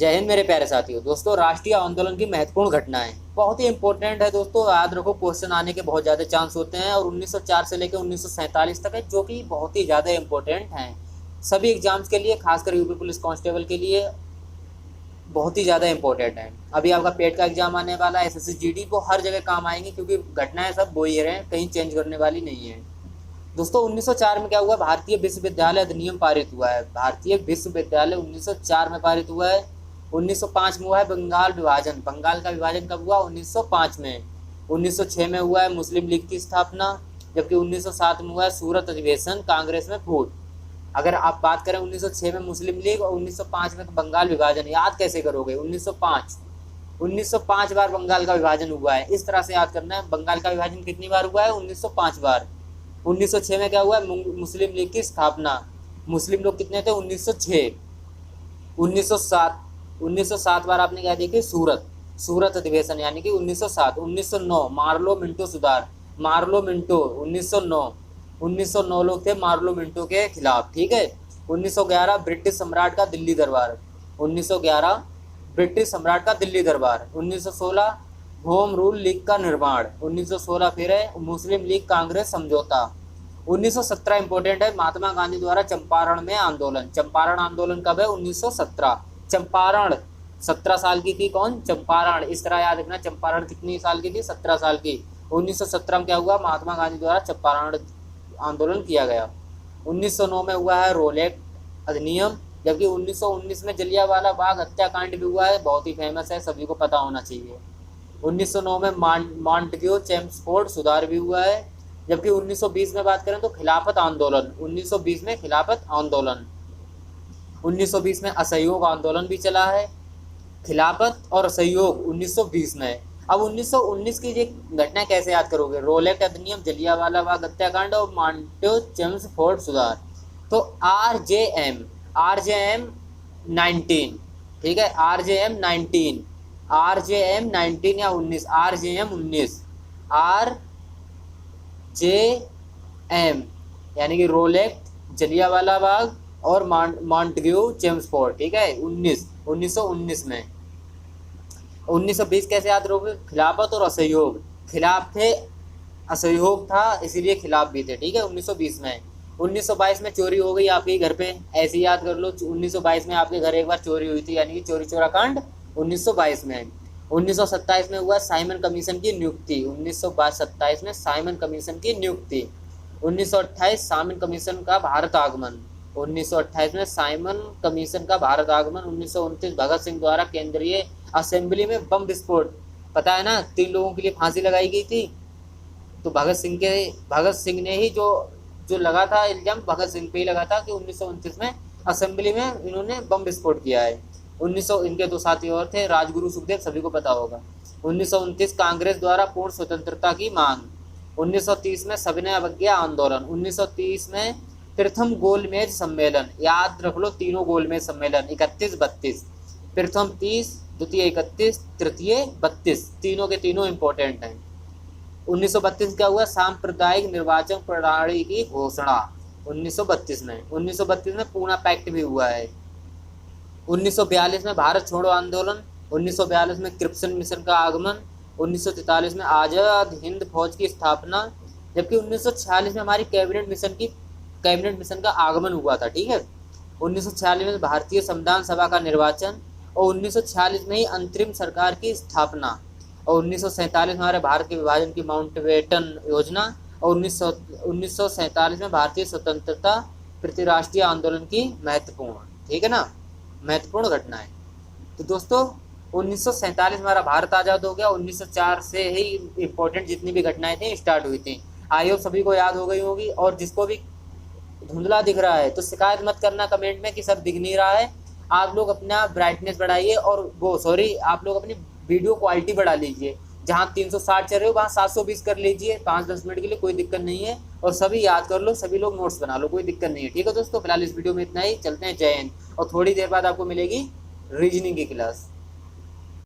जय हिंद मेरे प्यारे साथियों। दोस्तों, राष्ट्रीय आंदोलन की महत्वपूर्ण घटनाएं बहुत ही इंपॉर्टेंट है। दोस्तों याद रखो, क्वेश्चन आने के बहुत ज़्यादा चांस होते हैं और 1904 से लेकर 1947 तक है, जो कि बहुत ही ज़्यादा इंपॉर्टेंट हैं सभी एग्जाम्स के लिए, खासकर यूपी पुलिस कांस्टेबल के लिए बहुत ही ज़्यादा इंपॉर्टेंट है। अभी आपका पेट का एग्जाम आने वाला है, एसएससी जीडी, वो हर जगह काम आएंगे क्योंकि घटनाएं सब वही रहे, कहीं चेंज करने वाली नहीं है। दोस्तों 1904 में क्या हुआ? भारतीय विश्वविद्यालय अधिनियम पारित हुआ है। भारतीय विश्वविद्यालय 1904 में पारित हुआ है। 1905 में हुआ है बंगाल विभाजन। बंगाल का विभाजन कब हुआ? 1905 में। 1906 में हुआ है मुस्लिम लीग की स्थापना, जबकि 1907 में हुआ है सूरत अधिवेशन, कांग्रेस में फूट। अगर आप बात करें 1906 में मुस्लिम लीग और 1905 में बंगाल विभाजन, याद कैसे करोगे? 1905 बार बंगाल का विभाजन हुआ है, इस तरह से याद करना है। बंगाल का विभाजन कितनी बार हुआ है? 1905 बार। 1906 में क्या हुआ है? मुस्लिम लीग की स्थापना। मुस्लिम लोग कितने थे? 1906। 1907 बार आपने क्या देखी? सूरत अधिवेशन, यानी कि 1907। 1909 मार्लो मिंटो सुधार, मार्लो मिंटो 1909 लोग थे मार्लो मिंटो के खिलाफ, ठीक है। 1911 ब्रिटिश सम्राट का दिल्ली दरबार, 1911 ब्रिटिश सम्राट का दिल्ली दरबार। 1916 होम रूल लीग का निर्माण, 1916 फिर है मुस्लिम लीग कांग्रेस समझौता। 1917 इंपॉर्टेंट है, महात्मा गांधी द्वारा चंपारण में आंदोलन। चंपारण आंदोलन कब है? 1917। चंपारण 17 साल की थी कौन? चंपारण। इस तरह याद रखना, चंपारण कितनी साल की थी? 17 साल की। 1917 में क्या हुआ? महात्मा गांधी द्वारा चंपारण आंदोलन किया गया। 1909 में हुआ है रोलेट अधिनियम, जबकि 1919 में जलियांवाला बाग हत्याकांड भी हुआ है, बहुत ही फेमस है, सभी को पता होना चाहिए। 1909 में मॉन्टेग्यू चेम्सफोर्ड सुधार भी हुआ है, जबकि 1920 में बात करें तो खिलाफत आंदोलन। 1920 में खिलाफत आंदोलन। 1920 में असहयोग आंदोलन भी चला है। खिलाफत और असहयोग 1920 में। अब 1919 की ये घटना कैसे याद करोगे? रोलेट अधिनियम, जलियांवाला बाग हत्याकांड और मॉन्टेग्यू चेम्सफोर्ड सुधार। तो आरजेएम 19, ठीक है, आरजेएम 19 या 19, आरजेएम 19, आरजेएम यानी कि रोलेट, जलियांवाला बाग और मॉन्टेग्यू चेम्सफोर्ड, ठीक है, 1919 में। 1920 कैसे याद रखोगे? खिलाफत और असहयोग, खिलाफ थे, असहयोग था, इसीलिए खिलाफ भी थे, ठीक है। 1920 में। 1922 में चोरी हो गई आपके घर पे, ऐसे याद कर लो। 1922 में आपके घर एक बार चोरी हुई थी, यानी कि चोरी चोरा कांड 1922 में। 1927 में हुआ साइमन कमीशन की नियुक्ति, 1927 में साइमन कमीशन की नियुक्ति। 1928 साइमन कमीशन का भारत आगमन, 1928 में साइमन कमीशन का भारत आगमन। 1929 भगत सिंह द्वारा केंद्रीय असेंबली में बम विस्फोट, पता है ना, 3 लोगों के लिए फांसी लगाई गई थी, तो भगत सिंह ने ही जो लगा था इल्जाम, भगत सिंह पे ही लगा था कि 1929 में असेंबली में इन्होंने बम विस्फोट किया है। 1900 इनके 2 साथी और थे, राजगुरु सुखदेव, सभी को पता होगा। 1929 कांग्रेस द्वारा पूर्ण स्वतंत्रता की मांग। 1930 में सविनय अवज्ञा आंदोलन। 1930 में प्रथम गोलमेज सम्मेलन, याद रख लो तीनों गोलमेज सम्मेलन, 31-32, प्रथम 30, द्वितीय 31, तृतीय 32, तीनों के तीनों इंपॉर्टेंट हैं। 1932 क्या हुआ? सांप्रदायिक निर्वाचन प्रणाली की घोषणा, 1932 में। 1932 में पूना पैक्ट भी हुआ है। 1942 में भारत छोड़ो आंदोलन। 1942 में क्रिप्सन मिशन का आगमन। 1943 में आज़ाद हिंद फौज की स्थापना, जबकि 1946 में हमारी कैबिनेट मिशन का आगमन हुआ था, ठीक है। 1946 में भारतीय संविधान सभा का निर्वाचन और 1946 में ही अंतरिम सरकार की स्थापना। और 1947 में हमारे भारत के विभाजन की माउंटबेटन योजना और 1947 में भारतीय स्वतंत्रता प्रति राष्ट्रीय आंदोलन की महत्वपूर्ण, ठीक है ना, महत्वपूर्ण घटनाएं। तो दोस्तों 1947 में हमारा भारत आज़ाद हो गया। 1904 से ही इम्पोर्टेंट जितनी भी घटनाएं थी स्टार्ट हुई थी। आई होप सभी को याद हो गई होगी, और जिसको भी धुंधला दिख रहा है तो शिकायत मत करना कमेंट में कि सर दिख नहीं रहा है। आप लोग अपना ब्राइटनेस बढ़ाइए और आप लोग अपनी वीडियो क्वालिटी बढ़ा लीजिए। जहाँ 360 चल रहे हो वहाँ 720 कर लीजिए 5-10 मिनट के लिए, कोई दिक्कत नहीं है। और सभी याद कर लो, सभी लोग नोट्स बना लो, कोई दिक्कत नहीं है, ठीक है दोस्तों। फिलहाल इस वीडियो में इतना ही, चलते हैं, जय हिंद। और थोड़ी देर बाद आपको मिलेगी रीजनिंग की क्लास।